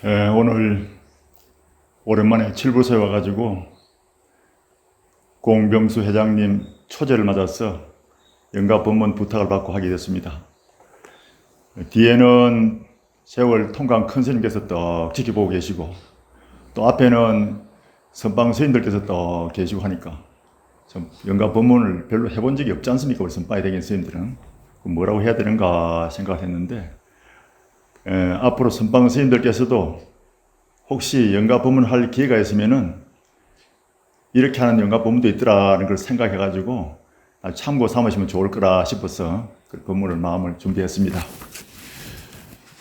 오늘 오랜만에 칠부서에 와가지고 공병수 회장님 초제를 맞아서 영가 법문 부탁을 받고 하게 됐습니다. 뒤에는 세월 통강 큰 스님께서 떡 지켜보고 계시고 또 앞에는 선방 스님들께서 떡 계시고 하니까 좀 영가 법문을 별로 해본 적이 없지 않습니까? 우리 선방에 되긴 스님들은 뭐라고 해야 되는가 생각을 했는데 앞으로 선방 스님들께서도 혹시 영가 법문을 할 기회가 있으면은 이렇게 하는 영가 법문도 있더라는 걸 생각해가지고 참고 삼으시면 좋을 거라 싶어서 그 법문을 마음을 준비했습니다.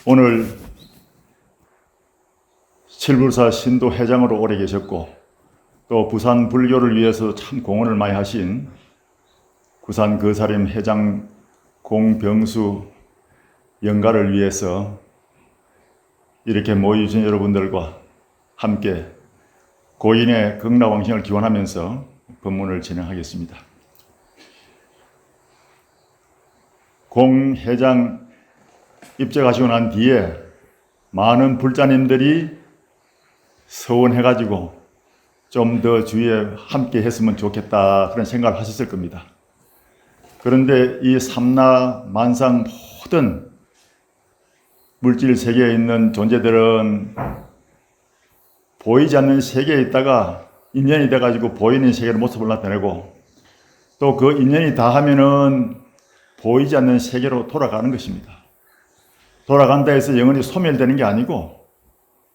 오늘 칠불사 신도 회장으로 오래 계셨고 또 부산 불교를 위해서 참 공헌을 많이 하신 구산 거사림 회장 공병수 영가를 위해서 이렇게 모여주신 여러분들과 함께 고인의 극락왕생을 기원하면서 법문을 진행하겠습니다. 공 회장 입적하시고 난 뒤에 많은 불자님들이 서원해가지고 좀 더 주위에 함께 했으면 좋겠다 그런 생각을 하셨을 겁니다. 그런데 이 삼라 만상 모든 물질 세계에 있는 존재들은 보이지 않는 세계에 있다가 인연이 돼가지고 보이는 세계로 모습을 나타내고 또 그 인연이 다 하면은 보이지 않는 세계로 돌아가는 것입니다. 돌아간다 해서 영원히 소멸되는 게 아니고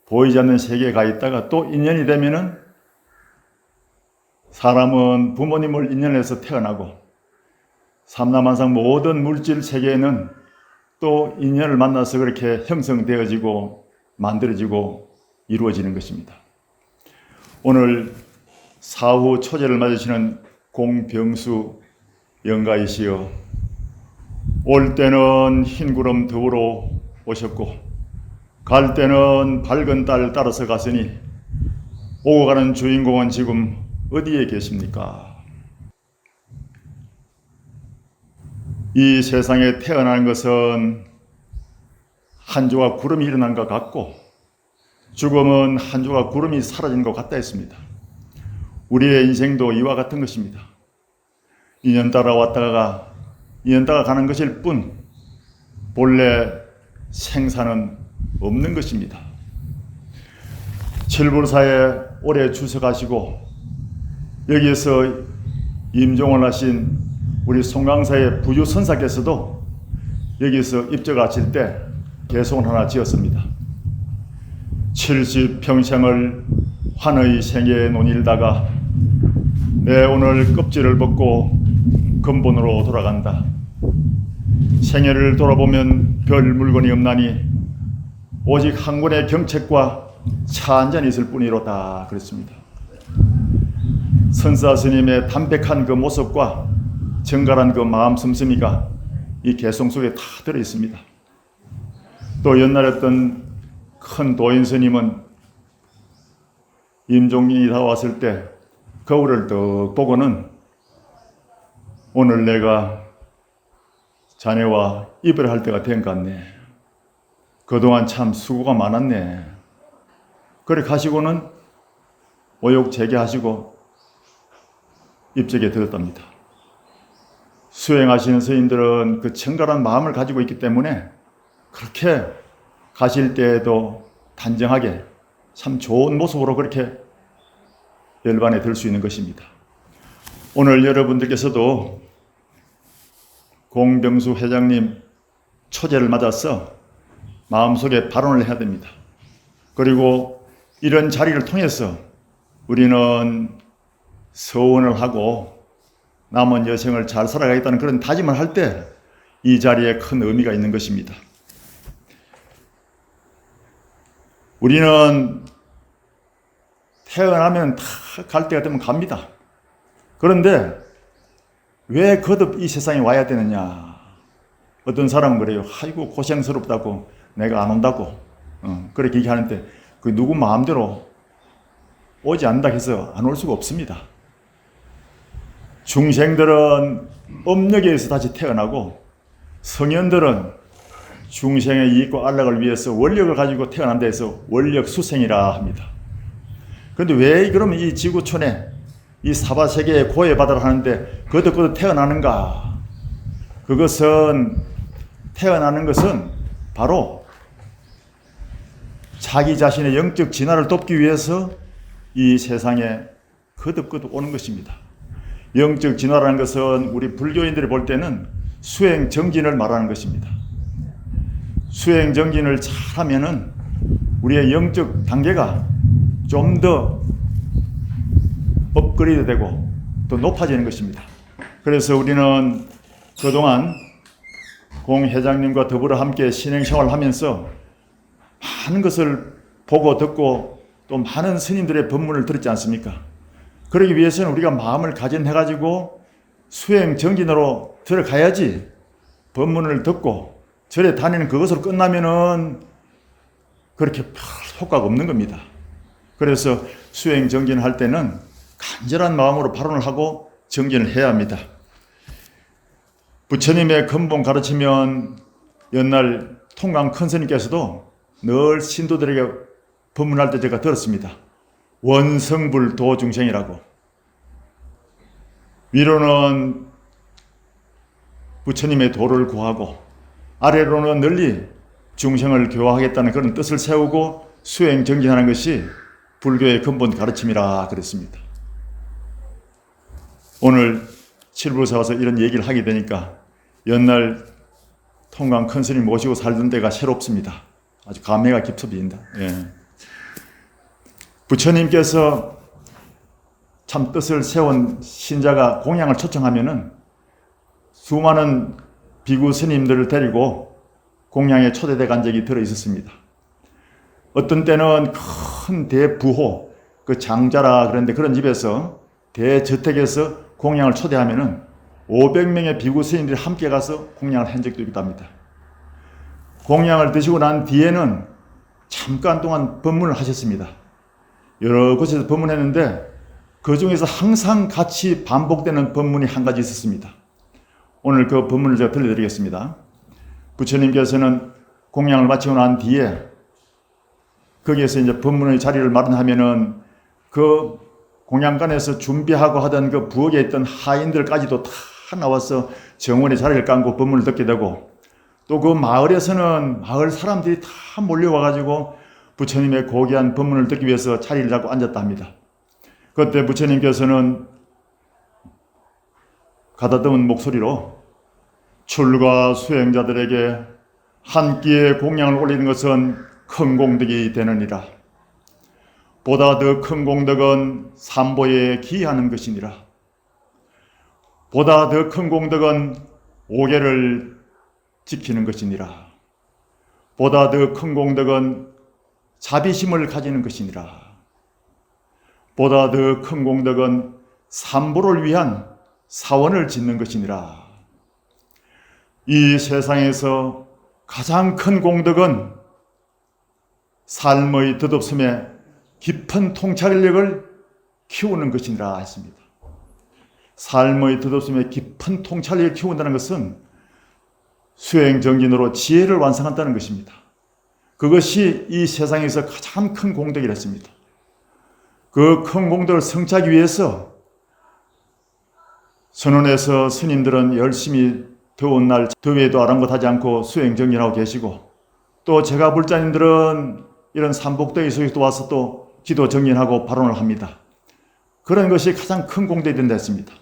보이지 않는 세계에 가 있다가 또 인연이 되면은 사람은 부모님을 인연해서 태어나고 삼라만상 모든 물질 세계에는 또 인연을 만나서 그렇게 형성되어지고 만들어지고 이루어지는 것입니다. 오늘 사후 초제를 맞으시는 공병수 영가이시여 올 때는 흰 구름 더불어 오셨고 갈 때는 밝은 달 따라서 갔으니 오고 가는 주인공은 지금 어디에 계십니까? 이 세상에 태어나는 것은 한 조각 구름이 일어난 것 같고 죽음은 한 조각 구름이 사라진 것 같다 했습니다. 우리의 인생도 이와 같은 것입니다. 인연 따라 왔다가 인연 따라 가는 것일 뿐 본래 생사는 없는 것입니다. 칠불사에 오래 주석하시고 여기에서 임종을 하신 우리 송강사의 부주선사께서도 여기서 입적하실 때 개송을 하나 지었습니다. 70평생을 환의 생애에 논일다가 내 오늘 껍질을 벗고 근본으로 돌아간다. 생애를 돌아보면 별 물건이 없나니 오직 한 권의 경책과 차 한 잔이 있을 뿐이로다 그랬습니다. 선사 스님의 담백한 그 모습과 정갈한 그 마음 씀씀이가 이 개송 속에 다 들어있습니다. 또 옛날에 어떤 큰 도인 스님은 임종인이 다 왔을 때 거울을 떡 보고는 오늘 내가 자네와 이별할 때가 된 것 같네. 그동안 참 수고가 많았네. 그래 가시고는 오욕 재개하시고 입적에 들었답니다. 수행하시는 스님들은 그 정갈한 마음을 가지고 있기 때문에 그렇게 가실 때에도 단정하게 참 좋은 모습으로 그렇게 열반에 들 수 있는 것입니다. 오늘 여러분들께서도 공병수 회장님 초제를 맞아서 마음속에 발언을 해야 됩니다. 그리고 이런 자리를 통해서 우리는 서원을 하고 남은 여생을 잘 살아가겠다는 그런 다짐을 할 때 이 자리에 큰 의미가 있는 것입니다. 우리는 태어나면 다 갈 때가 되면 갑니다. 그런데 왜 거듭 이 세상에 와야 되느냐? 어떤 사람은 그래요. 아이고 고생스럽다고 내가 안 온다고 그렇게 얘기하는데 그 누구 마음대로 오지 않는다 해서 안 올 수가 없습니다. 중생들은 업력에서 다시 태어나고 성현들은 중생의 이익과 안락을 위해서 원력을 가지고 태어난다 해서 원력수생이라 합니다. 그런데 왜 그러면 이 지구촌에 이 사바세계의 고해 바다를 하는데 거듭거듭 태어나는가? 그것은 태어나는 것은 바로 자기 자신의 영적 진화를 돕기 위해서 이 세상에 거듭거듭 오는 것입니다. 영적 진화라는 것은 우리 불교인들이 볼 때는 수행정진을 말하는 것입니다. 수행정진을 잘하면은 우리의 영적 단계가 좀 더 업그레이드 되고 또 높아지는 것입니다. 그래서 우리는 그동안 공 회장님과 더불어 함께 신행생활을 하면서 많은 것을 보고 듣고 또 많은 스님들의 법문을 들었지 않습니까? 그러기 위해서는 우리가 마음을 가진해가지고 수행정진으로 들어가야지 법문을 듣고 절에 다니는 그것으로 끝나면은 그렇게 별 효과가 없는 겁니다. 그래서 수행정진할 때는 간절한 마음으로 발언을 하고 정진을 해야 합니다. 부처님의 근본 가르치면 옛날 통강 큰 스님께서도 늘 신도들에게 법문할 때 제가 들었습니다. 원성불도 중생이라고. 위로는 부처님의 도를 구하고 아래로는 널리 중생을 교화하겠다는 그런 뜻을 세우고 수행 정진하는 것이 불교의 근본 가르침이라 그랬습니다. 오늘 칠부로서 와서 이런 얘기를 하게 되니까 옛날 통강 큰 스님 모시고 살던 데가 새롭습니다. 아주 감회가 깊습니다. 예. 부처님께서 참 뜻을 세운 신자가 공양을 초청하면은 수많은 비구 스님들을 데리고 공양에 초대돼 간 적이 들어 있었습니다. 어떤 때는 큰 대부호, 그 장자라 그런데 그런 집에서 대저택에서 공양을 초대하면은 500명의 비구 스님들이 함께 가서 공양을 한 적도 있기도 합니다. 공양을 드시고 난 뒤에는 잠깐 동안 법문을 하셨습니다. 여러 곳에서 법문했는데 그 중에서 항상 같이 반복되는 법문이 한 가지 있었습니다. 오늘 그 법문을 제가 들려드리겠습니다. 부처님께서는 공양을 마치고 난 뒤에 거기에서 이제 법문의 자리를 마련하면은 그 공양관에서 준비하고 하던 그 부엌에 있던 하인들까지도 다 나와서 정원의 자리를 깔고 법문을 듣게 되고 또 그 마을에서는 마을 사람들이 다 몰려와가지고 부처님의 고귀한 법문을 듣기 위해서 자리를 잡고 앉았다 합니다. 그때 부처님께서는 가다듬은 목소리로 출가 수행자들에게 한 끼의 공양을 올리는 것은 큰 공덕이 되느니라. 보다 더 큰 공덕은 삼보에 기하는 것이니라. 보다 더 큰 공덕은 오계를 지키는 것이니라. 보다 더 큰 공덕은 자비심을 가지는 것이니라. 보다 더 큰 공덕은 삼보를 위한 사원을 짓는 것이니라. 이 세상에서 가장 큰 공덕은 삶의 덧없음에 깊은 통찰력을 키우는 것이니라 했습니다. 삶의 덧없음에 깊은 통찰력을 키운다는 것은 수행정진으로 지혜를 완성한다는 것입니다. 그것이 이 세상에서 가장 큰 공덕이라 했습니다. 그 큰 공덕을 성취하기 위해서 선원에서 스님들은 열심히 더운 날 더위에도 아랑곳하지 않고 수행정진하고 계시고 또 제가 불자님들은 이런 삼복더위 속에서 와서 또 기도 정진하고 발언을 합니다. 그런 것이 가장 큰 공덕이 된다 했습니다.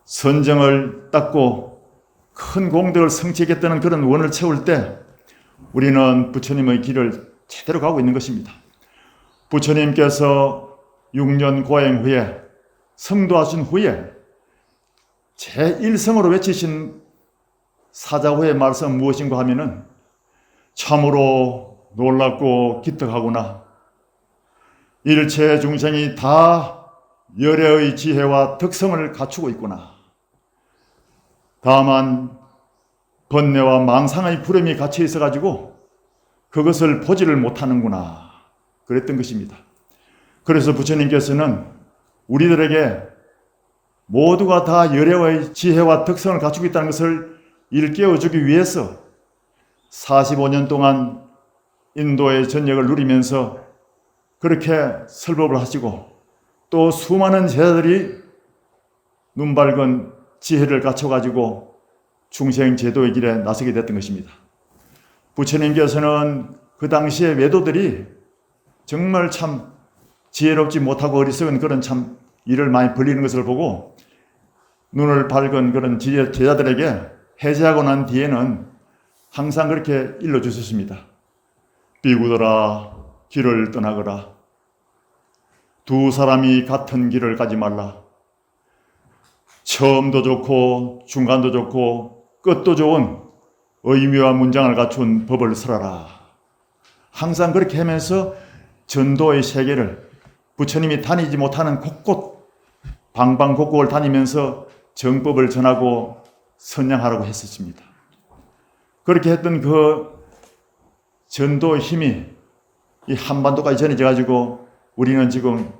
선정을 닦고 큰 공덕을 성취하겠다는 그런 원을 채울 때 우리는 부처님의 길을 제대로 가고 있는 것입니다. 부처님께서 6년 고행 후에 성도하신 후에 제1성으로 외치신 사자후의 말씀 무엇인가 하면은 참으로 놀랍고 기특하구나. 일체 중생이 다 열애의 지혜와 덕성을 갖추고 있구나. 다만 번뇌와 망상의 구름이 갇혀 있어가지고 그것을 보지를 못하는구나. 그랬던 것입니다. 그래서 부처님께서는 우리들에게 모두가 다 열애의 지혜와 덕성을 갖추고 있다는 것을 일깨워주기 위해서 45년 동안 인도의 전역을 누리면서 그렇게 설법을 하시고 또 수많은 제자들이 눈 밝은 지혜를 갖춰가지고 중생 제도의 길에 나서게 됐던 것입니다. 부처님께서는 그 당시에 외도들이 정말 참 지혜롭지 못하고 어리석은 그런 참 일을 많이 벌리는 것을 보고 눈을 밝은 그런 제자들에게 해제하고 난 뒤에는 항상 그렇게 일러주셨습니다. 비구들아, 길을 떠나거라. 두 사람이 같은 길을 가지 말라. 처음도 좋고 중간도 좋고 끝도 좋은 의미와 문장을 갖춘 법을 설하라. 항상 그렇게 하면서 전도의 세계를 부처님이 다니지 못하는 곳곳 방방곡곡을 다니면서 정법을 전하고 선양하라고 했었습니다. 그렇게 했던 그 전도의 힘이 이 한반도까지 전해져 가지고 우리는 지금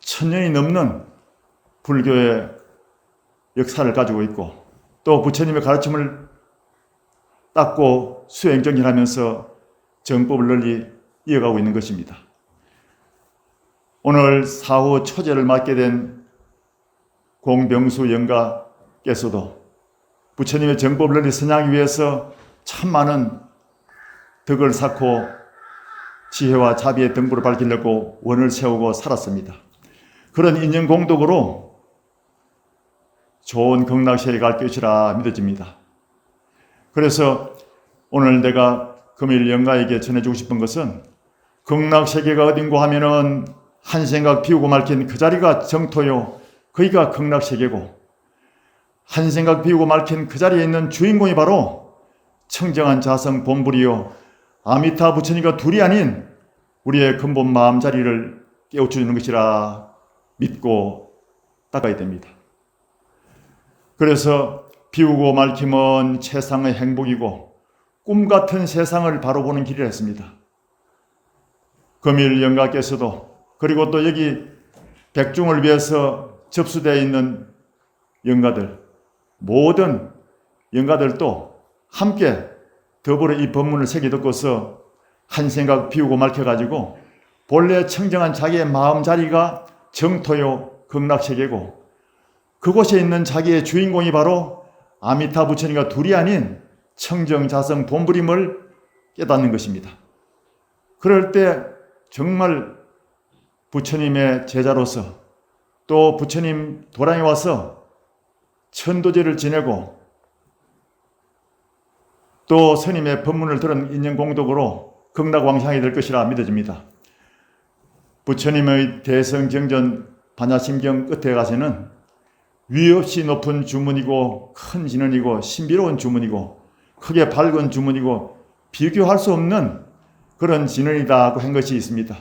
1000년이 넘는 불교의 역사를 가지고 있고 또 부처님의 가르침을 닦고 수행정진하면서 정법을 널리 이어가고 있는 것입니다. 오늘 사후 초제를 맡게 된 공병수 영가께서도 부처님의 정법을 널리 선양하기 위해서 참 많은 덕을 쌓고 지혜와 자비의 등불을 밝히려고 원을 세우고 살았습니다. 그런 인연 공덕으로 좋은 극락세계에 갈 것이라 믿어집니다. 그래서 오늘 내가 금일 영가에게 전해주고 싶은 것은 극락세계가 어딘고 하면은 한 생각 비우고 말킨 그 자리가 정토요. 거기가 극락세계고 한 생각 비우고 말킨 그 자리에 있는 주인공이 바로 청정한 자성 본불이요. 아미타 부처님과 둘이 아닌 우리의 근본 마음자리를 깨우쳐주는 것이라 믿고 닦아야 됩니다. 그래서 비우고 말킴은 세상의 행복이고 꿈같은 세상을 바로 보는 길이라 했습니다. 금일 영가께서도 그리고 또 여기 백중을 위해서 접수되어 있는 영가들 모든 영가들도 함께 더불어 이 법문을 새겨 듣고서 한 생각 비우고 말켜가지고 본래 청정한 자기의 마음자리가 정토요 극락세계고 그곳에 있는 자기의 주인공이 바로 아미타 부처님과 둘이 아닌 청정자성 본불임을 깨닫는 것입니다. 그럴 때 정말 부처님의 제자로서 또 부처님 도량에 와서 천도제를 지내고 또 스님의 법문을 들은 인연공덕으로 극락왕향이 될 것이라 믿어집니다. 부처님의 대성정전 반야심경 끝에 가서는 위없이 높은 주문이고 큰 진언이고 신비로운 주문이고 크게 밝은 주문이고 비교할 수 없는 그런 진언이다 한 것이 있습니다.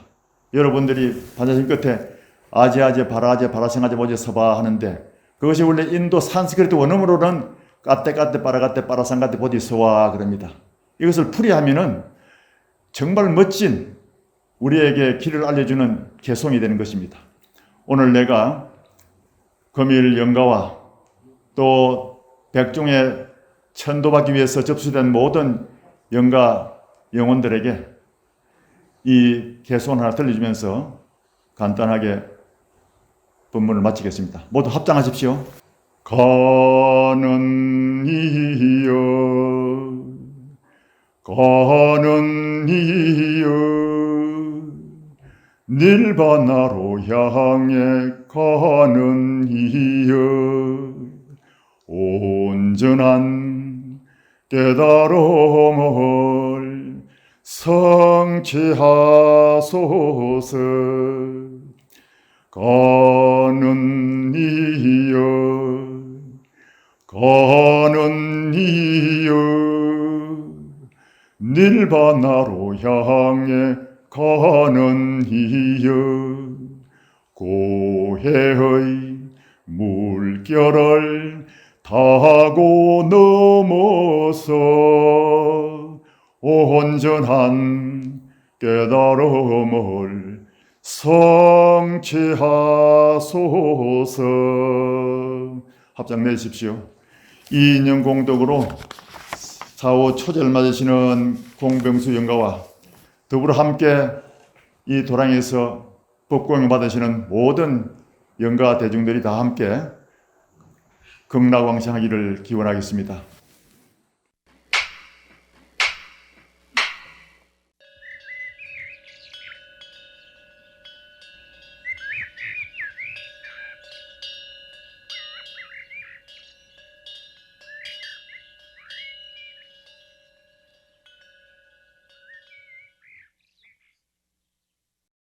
여러분들이 반야심 끝에 아제아제 바라아제 바라생아제 모제 서바 하는데 그것이 원래 인도 산스크리트 원어으로는 까떼까떼 빠라까떼 빠라상까떼 보디서와 그럽니다. 이것을 풀이하면은 정말 멋진 우리에게 길을 알려주는 개송이 되는 것입니다. 오늘 내가 금일 영가와 또 백중에 천도받기 위해서 접수된 모든 영가 영혼들에게 이 개송 하나 들려주면서 간단하게 본문을 마치겠습니다. 모두 합장하십시오. 가는 이여 가는 이여 닐바나로 향해 가는 이여 온전한 깨달음을 성취하소서. 가는 이여 가는 이여 닐바나로 향해 가는 이여 고해의 물결을 타고 넘어서 온전한 깨달음을 성취하소서. 합장 내십시오. 이 인연공덕으로 4.5 초절 맞으시는 공병수 영가와 더불어 함께 이 도랑에서 법공을 받으시는 모든 영가 대중들이 다 함께 극락왕생하기를 기원하겠습니다.